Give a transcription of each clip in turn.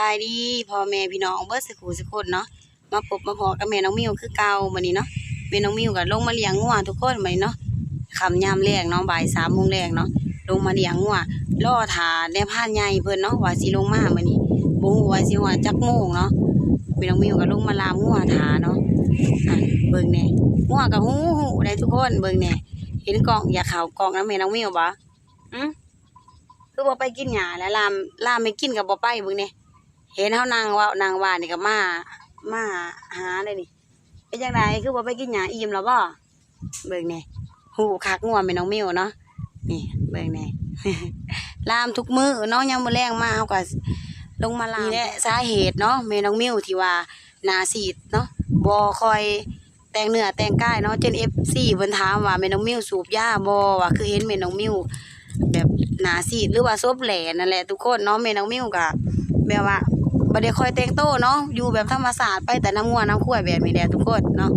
ายดีพ่อแม่พี่น้องเบิดสุขุสุขคนเนาะมาพบมาพอกับแม่น้องมิวคือเก่ามื้อนี้เนาะแม่น้องมิวก็ลงมาเลี้ยงงัวทุกคนมื้อนี้เนาะค่ำยามแลงเนาะบ่าย 3 โมงแลงเนาะลงมาเลี้ยงงัวรอท่าในพานใหญ่เพิ่นเนาะว่าสิลงมามื้อนี้บ่ฮู้ว่าสิฮอดจักโมงเนาะแม่น้องมิวก็ลงมาลามงัวท่าเนาะเบิ่งแน่งัวก็ฮู้ได้ทุกคนเบิ่งแน่เห็นกล่องอยากเข้ากล่องนำแม่น้องมิวบ่คือบ่ไปกินหญ้าแล้วลามไม่กินก็บ่ไปเบิ่งแน่เห็นเฮานางว่านี่ก็มาหาเลยนี่เป็นจังไดคือบ่ไปกินหญ้าอิ่มแล้วบ่เบิ่งแน่ฮู้คักงัวแม่น้องมิวเนาะนี่เบิ่งแน่ ลามทุกมื้อเนาะยามมื้อแลงมาเฮาก็ลงมาลามนี่แหละสาเหตุเนาะแม่น้องมิวที่ว่าหน้าซีดเนาะบ่ค่อยแต่งเนื้อแต่งกายเนาะจน FC เพิ่นถามว่าแม่น้องมิวสูบยาบ่ว่าคือเห็นแม่น้องมิวแบบหน้าซีดหรือว่าซบแหลนั่นแหละทุกคนเนาะแม่น้องมิวก็แบบว่าบ่ได้ค่อยแต่งโตเนาะอยู่แบบธรรมชาติไปแต่น้ำงัวน้ำข้วยแบบนี้แหละทุกคนเนาะ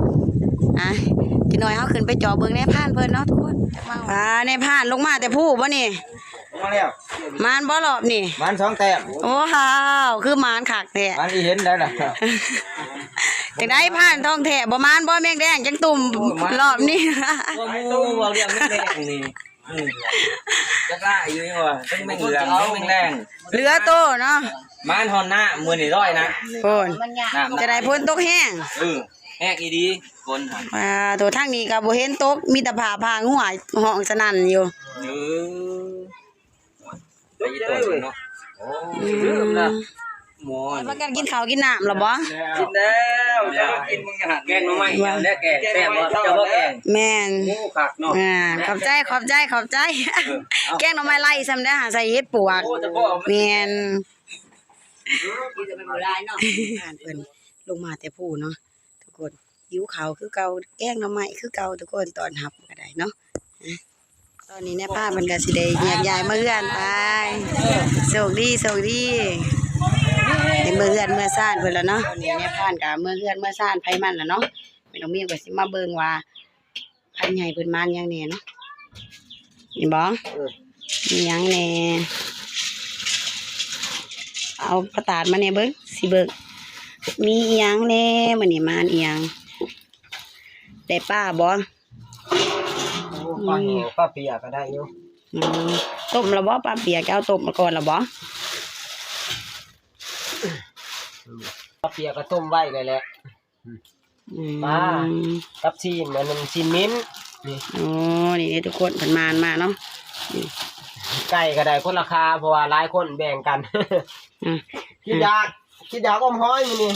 ทีน้อยเฮาขึ้นไปจ่อเบิ่งในพานเพิ่นเนาะทุกคนในพานลงมาแต่ผู้บ่นี่มาแล้วมานบ่รอบนี่มาน2 แต้มโอ้ว้าวคือมานคักแท้มานอีเห็นได้ล่ะจังได๋พานท้องแท้บ่มานบ่แมงแดงจังตุ่มรอบนี้บ่มูบ่เรียกแมงแดงนี่จักล่าอยู่นี่ว่าทั้งแมงเหลืองทั้งแมงแดงเหลือโตเนาะมานฮอนหน้ามื้อนี้100นะโพ่นจะได้พ้นตกแห้งแห้งอีดีคนหั่นตัวทางนี้ก็บ่เห็นตกมีแต่ผ้าพางหัวห้องสนั่นอยู่ไปตัวเนาะโอ้ลืมนะหมอนว่ากันกินข้าวกินน้ำหรอบ่กินแล้วจะกินมึงจะหาแกงมาใหม่แล้วแกงแซ่บบ่จะบ่แกงแม่นหมูคักเนาะขอบใจแกงหน่อไม้ไล่ซ้ำได้หาใส่เฮ็ดปวกแม่นกินจะเป็นบ่ได้เนาะผ่านเพิ่นลงมาแต่ผู้เนาะทุกคนหิวข้าวคือเก่าแกงหน่อไม้คือเก่าทุกคนตอนรับก็ได้เนาะตอนนี้เนี่ยป้ามันก็สิได้แยกย้ายมาเฮือนไปโชคดีเห็นเมื่อเฮือนเมื่อซ่านเพิ่นแล้วเนาะตอนนี้เนี่ยผ่านกับเมื่อเฮือนเมื่อซ่านไผมันแล้วเนาะแม่น้องมิวก็สิมาเบิ่งว่าไผใหญ่เพิ่นมานยังแน่เนาะนี่บ่มีหยังแน่เอาประตาดมาแน่เบิ่งสิเบิ่งมีอีหยังแน่มื้อนี้มานอีหยังได้ป้าบ่ป้าเปียก็ได้อยู่ต้มแล้วบ่ป้าเปียกเอาต้มมาก่อนแล้วบ่ป้าเปียก็ต้มไว้เลยแหละปลากับชีนมันชีนมิ้นนี่นี่ทุกคนเพิ่นมาเนาะไก่ก็ได้คนราคาเพราะว่าหลายคนแบ่งกันคิดอยากอมห้อยมื้อนี้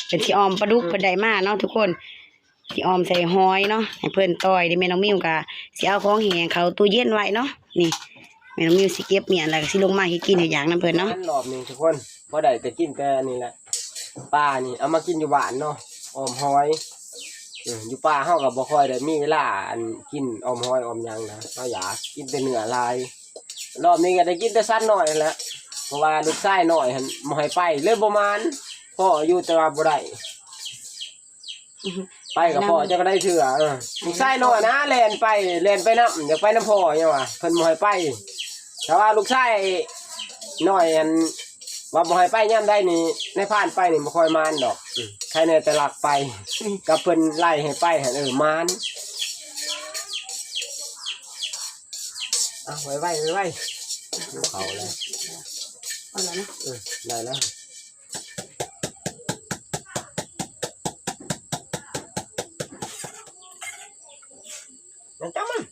เป็นที่ออมปลาดุกเพิ่นได้มาเนาะทุกคนที่ออมใส่หอยเนาะให้เพิ่นต้อยได้แม่น้องมิวก็สิเอาของแห้งเข้าตู้เย็นไว้เนาะนี่แม่น้องมิวสิเก็บเมียนแล้วก็สิลงมาให้กินให้อย่างนำเพิ่นเนาะรอบนึงทุกคนบ่ได้แต่กินแต่นี่แหละปลานี่เอามากินอยู่บ้านเนาะออมหอยอยู่ป่าเฮาก็บ่ค่อยได้มีเวลากินออมหอยออมหยังนะเฮาอยากกินแต่เนื้อลายรอบนี้ก็ได้กินแต่สัตว์น้อยนั่นแหละเพราะว่าลูกชายน้อยหั่นบ่ให้ไปเลยบ่มานพ่ออยู่แต่ว่าบ่ได้ไปกับพ่อจะก็ได้เชื่อลูกชายน้อยนะแล่นไปนำอยากไปนำพ่อหยังว่าเพิ่นบ่ให้ไปแต่ว่าลูกชายน้อยว่าบ่ให้ไปยามใดนี่ในผ่านไปนี่บ่ค่อยมานดอกใครแน่แต่ลักไปกับเพิ่นไล่ให้ไปหั่นมานไว้เขาเลยเอาแล้วนะได้แล้วมันจังมัน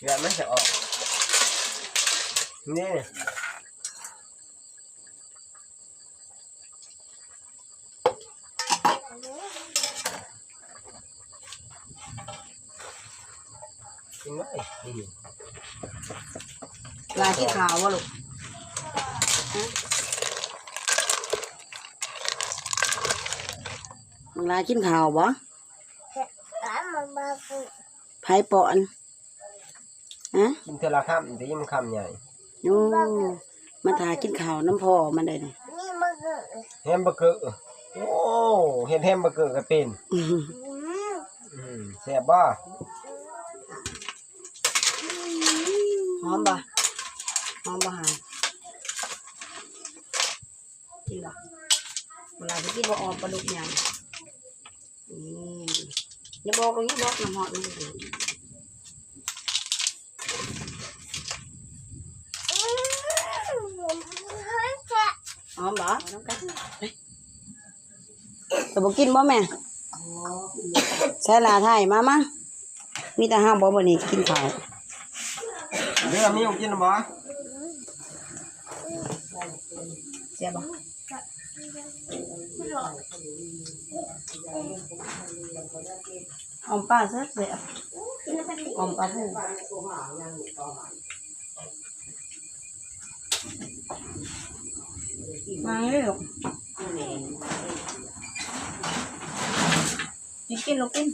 เดี๋ยวมันจะออกนี่กินไหมลาที่ขาวบ่ลูกลากินข้าวบ่ไผปอนกินเทละคำแต่ยิ่งคำใหญ่โอ้มาทากินข้าวน้ำพ่อมันได้นี่แฮมเบอร์เกอร์โอ้เห็นแฮมเบอร์เกอร์ก็เป็นแซ่บบ่หอมบ่หอมบ่หา กินหรอเวลาที่กินบ่ออมปลาดุกยำอย่าบอกตรงนี้บอกน้ำหอมนี่หอมเหรอน้ำกันแต่บอกกินบ่แม่ใช่ลาไทยมามั้งมีแต่ห้ามบ่บ่นี่กินข้าว เดี๋ยวมีกินบ่ เสียบ่หอมปลาซะเสียหอมปลาผู้มาเลยลูกกินลูกกิน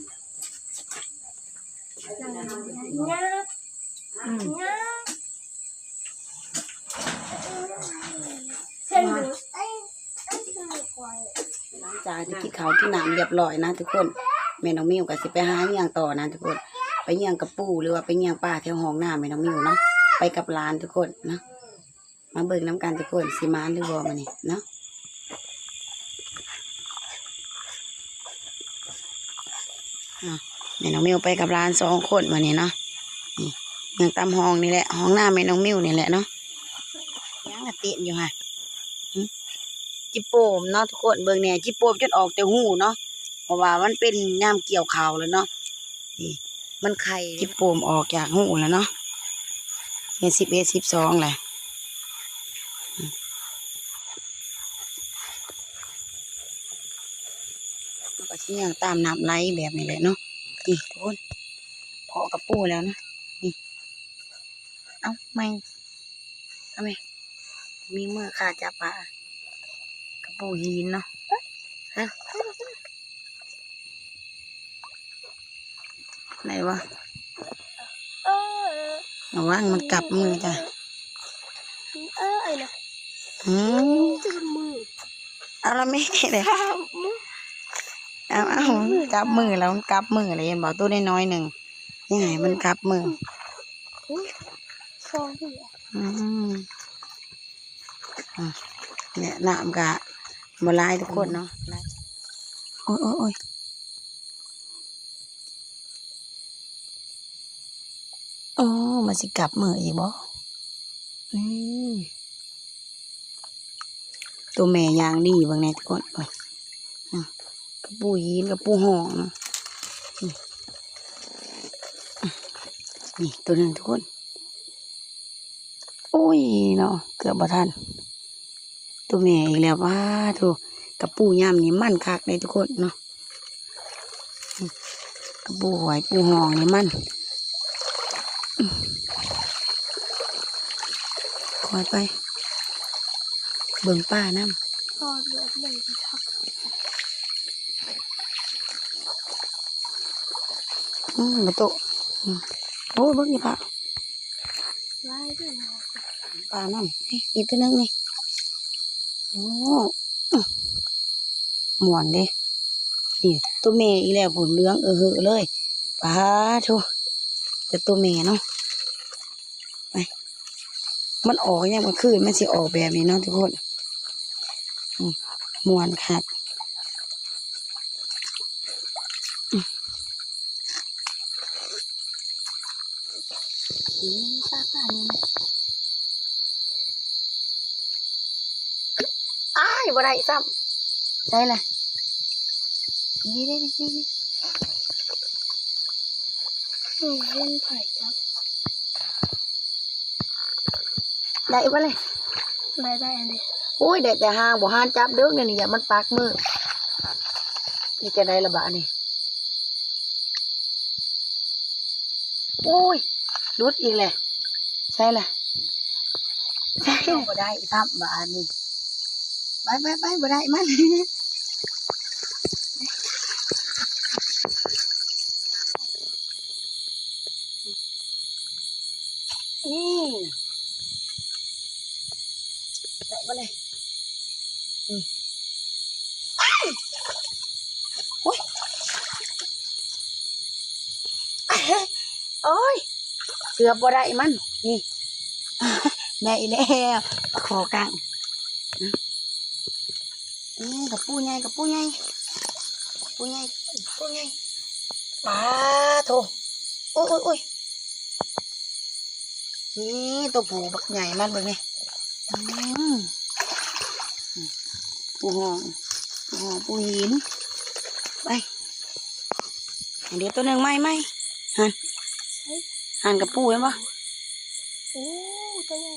หลังจากที่กินข้าวกินน้ำเรียบร้อยนะทุกคนแม่น้องมิวก็สิไปหาเงี้ยงต่อนะทุกคนไปเงี้ยงกับปู่หรือว่าไปเงี้ยงป้าแถวห้องหน้าแม่น้องมิวเนาะไปกับหลานทุกคนเนาะมาเบิ่งน้ำกันทุกคนสิมานหรือบ่มานี่เนาะแม่น้องมิวไปกับหลาน2 คนมานี่เนาะนี่ยังตามห้องนี่แหละห้องหน้าแม่น้องมิวนี่แหละเนาะยังกระเตียนอยู่ค่ะจิโปมเนาะทุกคนเบิ่งเนี่ยจิโปมจนออกแต่หูเนาะเพราะว่ามันเป็นยามเกี่ยวข้าวแล้วเนาะนี่มันไข่จิโปมออกจากหูแล้วเนาะเป็น11 12แหละก็สิยังตามน้ำไหลแบบนี้แหละเนาะนี่ทุกคนพอกับปูแล้วนะนี่เอาไม่เอาไหมมีเมื่อขาจับปลากระปูหินเนาะฮะไหนวะระวังมันกลับมือจ้ะเอาละไม่เลยเอากลับมือแล้วมันกลับมืออะไรเห็นบอกตัวน้อยๆหนึ่งยังไงมันกลับมือเนี่ยน้ำกะบลายทุกคนเนาะโอ้ยโอ้ยโอ้มันสิกลับมืออีกบ่ตัวแม่ยางดีบางแน่ทุกคนไปกระปูยีนกระปูห่องนี่ตัวหนึ่งทุกคนโอ้ยเนาะเกือบบ่ทันตัวแม่อีกแล้วว่าถูกกระปูย่ำนี่มันคักเลยทุกคนเนาะกระปูหอยปูห่องนี่มันคอยไปเบิ่งป้าน้ำมาโตโอ้เบิ่งนี่ป้าป้าน้ำอีกตัวนึงนี่โอ้หมวนเด้นี่ตัวเมย์อีแล้วผลเลื้องเหอะเลยป้าทูแต่ตัวเมย์เนาะไปมันออกยังมันขึ้นมันสิออกแบบนี้เนาะทุกคนมวนขาดป้าเนี่ยอ้ายบ่ได้ซ้ำใช่เลยนี่ได้นี่เล่นไผ่จับได้ปะเลยได้อันนี้โอ้ยเด็กแต่ห่างบ่ห่านจับเด้อเนี่ยอย่ามันปากมือนี่จะได้ละบะนี่โอ้ยรุดอีกเลยใช่เลยใช่บ่ได้ซ้ำบะนี่ไปบ่ได้มันได้ปะเลยโอ้ยโอ้ยเกือบบ่ได้มันนี่แม่อีแล้วขอกลาง กับปูใหญ่กับปูใหญ่ปูใหญ่ปูใหญ่ปลาโถโอ้ยโอ้ยโอ้ยนี่ตัวผูบักใหญ่มากเลยเนี่ยปูหองปูหองปูหินไปเดี๋ยวตัวหนึ่งไม่หันกับปูเห็นปะ โอ้ตัวใหญ่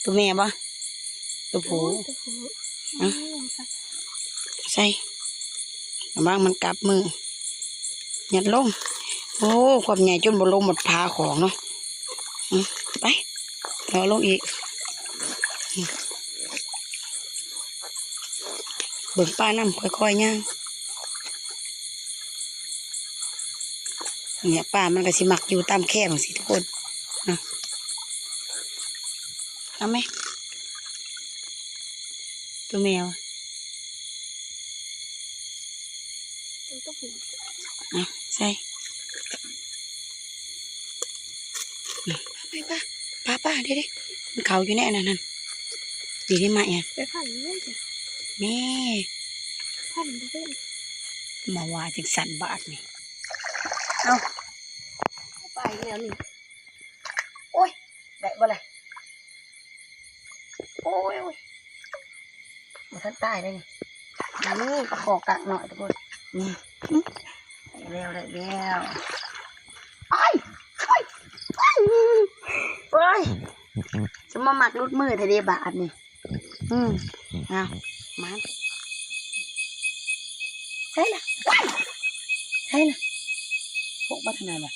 ตัวแม่ปะตัวผู ตัวผู้ ใส่บางมันกลับมือหยัดลงโอ้ความใหญ่จนบนลงหมดพาของเนาะไปรอลงอีกเบิ่งป้าน้ำค่อยๆย่างเนี่ยป้ามันก็สิมักอยู่ตามแคบสิทุกคนนะเอาไหมตัวแมว ตัวผู้ ใส่ป้าเดี๋ยวมันเขาอยู่แน่นั่นดีได้ไหมอ่ะ ไปพันเลยจ้ะ แม่ พันไปเลย มาว่าจึงสั่นบาทนี่เอาไปแล้วนี่โอ้ยได้บ่เลยโอ้ยมาทันตายเลยนี่ประคอกะหน่อยทุกคนนี่ได้แล้วไอ้จะมาหมักรุดมือทะเลบาทนี่เอามาใช่ละพวกบัตรนาล่ะ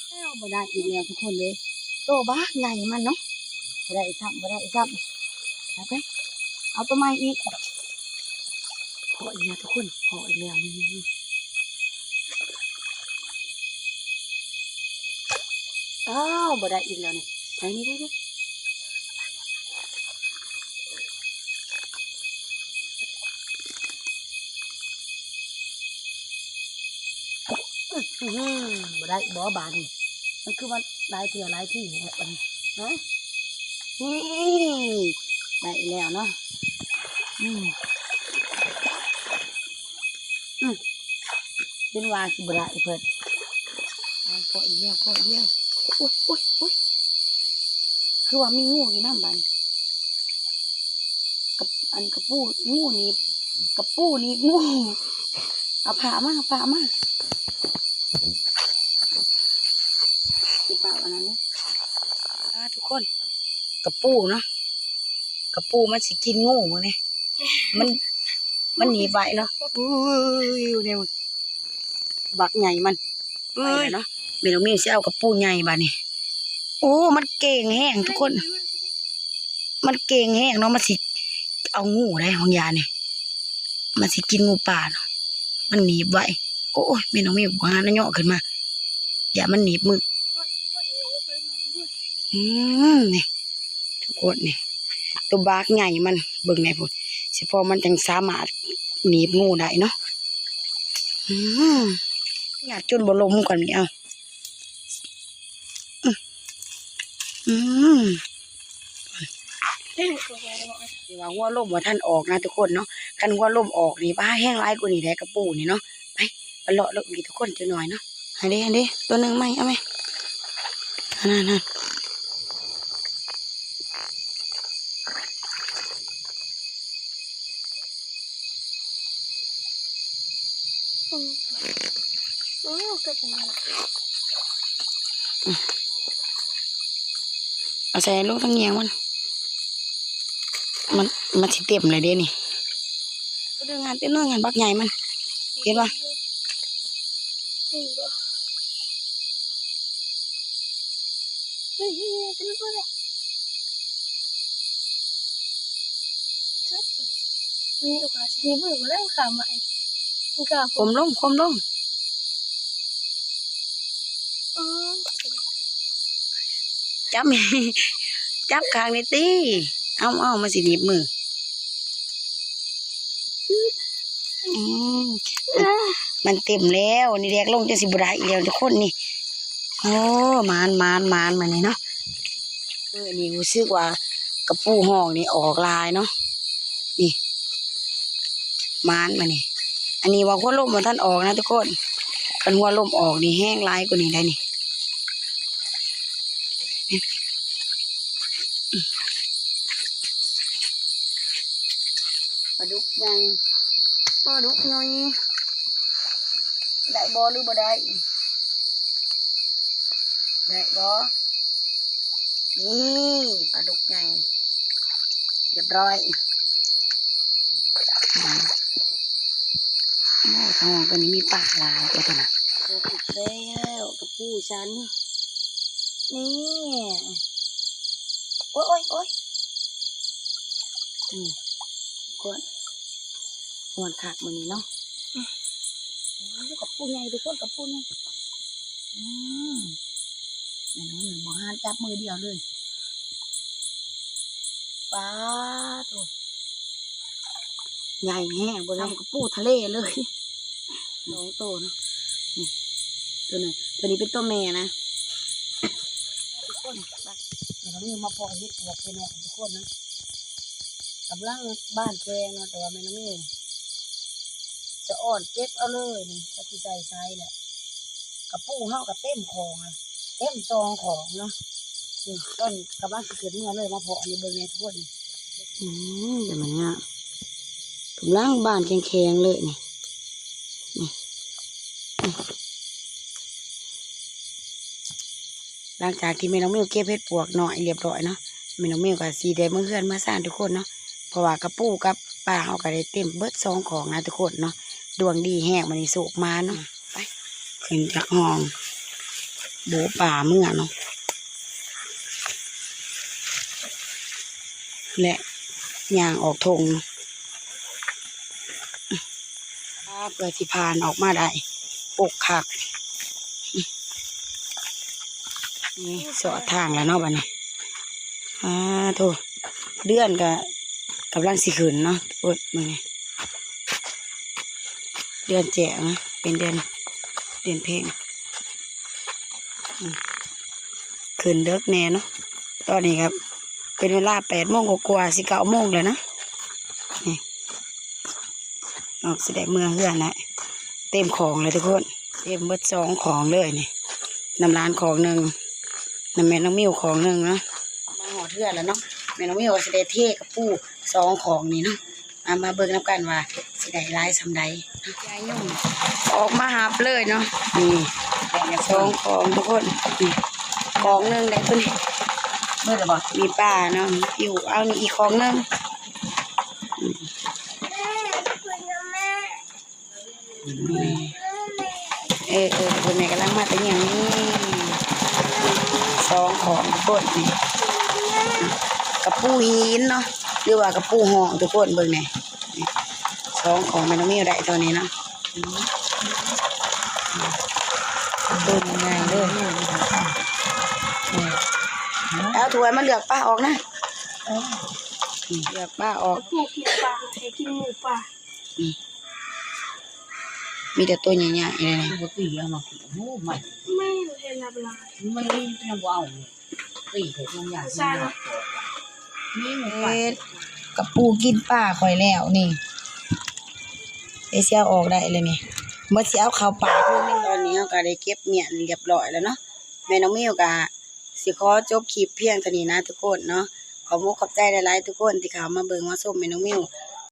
แล้วบ่ได้อีกแล้วทุกคนเลยโตบ้าใหญ่มันเนาะบ่ได้ซ้ำเอาไปเอาตัวใหม่อีกพออีกแล้วทุกคนพออีกแล้วนี่อ้าวบ่ได้อีกแล้วนี่ไปนี่ได้บ่ได้บ่บานนี่มันคือว่าหลายเถื่อหลายที่เนี่ยมันนะนี่ได้แล้วเนาะเป็นว่าสิบ่ได้เพิ่นพออีกแล้วโอ้ยคือว่ามีงูอยู่น้ำบานกับอันกระปูงูนี่กระปูนี่งูเอาผ้ามาสิผ้าอันนั้นเนี่ยทุกคนกระปูเนาะกระปูมันสิกินงูมึงเนี่ยมันหนีไปเนาะเนี่ยบักใหญ่มันเนาะเมนูมีเสี้ยวกระปูใหญ่บ้านี่โอ้มันเก่งแห้งทุกคนมันเก่งแห้งเนาะมันสิเอางูได้ของยาเนี่ยมันสิกินงูป่าเนาะมันหนีไปโอ้ยเมนูมีบ้านเนาะขึ้นมาอย่ามันหนีบมือนี่ทุกคนนี่ตัวบากใหญ่มันเบิ่งในพุ่นสิพอมันจังสามารถหนีบงูได้เนาะอยากจนบ่ลมก่อนนี่เอาว่าหัวลมว่าท่านออกนะทุกคนเนาะคันหัวลมออกนี่บ้าแห้งร้ายกว่านี่แหละกระปูนี่เนาะไปเลาะแล้วอีกทุกคนจะหน่อยเนาะอันนี้ตัวหนึ่งไหมเอาไหมนั่นโอ้ก็เป็นไง เอาใส่ลูกทั้งเงียงมันสิเต็มเลยเด้นี่เรื่องงานเต้นเรื่องงานบักใหญ่มันเห็นปะฉันพูดเลยมีโอกาสที่มือมาได้ขาใหม่กา คมลงจับ จับคางนี่ตีเอามาสิหนีบมือมันเต็มแล้วนี่แรกลงจะสิบุได้อีกแล้วทุกคนนี่โอ้มานมานี่เนาะนี่รู้สึกว่า กระปูห้องนี่ออกลายเนาะนี่มานมานี่อันนี้ว่าหัวลมมันท่านออกนะทุกคนกันหัวลมออกนี่แห้งลายกว่านี้ได้นี่ปลาดุกใหญ่ปลาดุกน้อยได้บ่หรือบ่ได้ได้บ่นี่ปลาดุกใหญ่เรียบร้อยโอ้ทองตัวนี้มีปลาหลายตัวขนาดตัวติดแล้วกระปูฉันนี่โอ้ยโอ้ยโอ้ยกวนกวนขากมันนี่เนาะกระปูใหญ่ทุกคนกระปูใหญ่แม่น้องหนึ่งบอกห้ามจับมือเดียวเลยปลาตัวใหญ่แห้งบนน้ำกระปูทะเลเลยน้องโตเนาะนี่ตัวนึงตัวนี้เป็นตัวแม่นะทุกคนแม่น้องหนึ่งมาพอเฮ็ดปวกไปเนาะทุกคนนะกำลังบ้านแกงเนาะแต่ว่าแม่น้องหนึ่งจะอ่อนเก็บเอาเลยนี่ถ้าที่ใจใช้แหละกระปูเฮากับเต็มคลองเลยเต็มซองของเนาะนี่ต้นกำลังสิเกิดเมื่อเลยมาเพาะอันนี้เบิ่งแม่ทุกคนเดี๋ยวมันเนี้ยกำลังบานแข็งๆเลยนี่หลังจากที่แม่น้องมิวเก็บเห็ดปวกหน่อยเรียบร้อยเนาะแม่น้องมิวกับสีแดงเมื่อเพื่อนมาสร้างทุกคนเนาะเพราะว่ากระปูกับปลาเขาก็ได้เต็มเบิดซองของนะทุกคนเนาะดวงดีแห้งมันนี่โศกมาเนาะไปขึ้นจากห้องโบป่าเมื่อเนาะและย่างออกทงเพื่อที่พานออกมาได้ปกขักนี่สอดทางแล้วเนาะบ้านนี้โถเดือนก็กำลังสิขึ้นเนาะปวดมือนี่เดือนแจ๋นะเป็นเดือนเพลงขึ้นเด็กแน่เนาะตอนนี้ครับเป็นเวลา8 โมงกว่าสิ9 โมงเลยนะนี่ออกแสดงเมืองเฮือนนะเต็มของเลยทุกคนเต็มเบิดซองของเลยนี่น้ำร้านของหนึ่งน้ำแม่น้องมิวของหนึ่งเนาะมาหอดเฮือนแล้วเนาะแม่น้องมิวสิได้เทกับปูซองของนี่เนาะมาเบิ่งน้ำกันว่าสิได้ร้ายสำใดยายยุ่งออกมาหาเลยเนาะนี่ซองของทุกคนนี่ของหนึ่งได้ตัวนี้เมื่อไหร่บอกมีป้าเนาะอยู่เอานี่อีกของหนึ่งคนไหนกำลังมาเป็นอย่างนี้ซองของทุกคนนี่กระปูหินเนาะหรือว่ากระปูห่อทุกคนเบิ่งเนี่ยซองของมันต้องมีอะไรตัวนี้เนาะเบิ่งง่ายเลยแล้วถ้วยมันเหลือกป้าออกนะเหลือกป้าออก ปูกินปลาใช้กินหมูปลา มีแต่ตัวใหญ่ๆเลยนะ บ่ตีเอามาขี้โม้ใหม่ ไม่เห็นลาบลา ไม่ยังบ่เอาตีเถอะยังอยากกินนะนี่หมูป่า กับปูกินป้าคอยแล้วนี่เสียออกได้เลยนี่เมื่อเสียเข้าป่าเพิ่งตอนนี้เขาก็ได้เก็บเมียนเรียบร้อยแล้วเนาะแม่น้องมิวก็สิขอจบคลิปเพียงเท่านี้นะทุกคนเนาะขอบคุณขอบใจหลายๆทุกคนที่เข้ามาเบิ่งมาชมแม่น้องมิว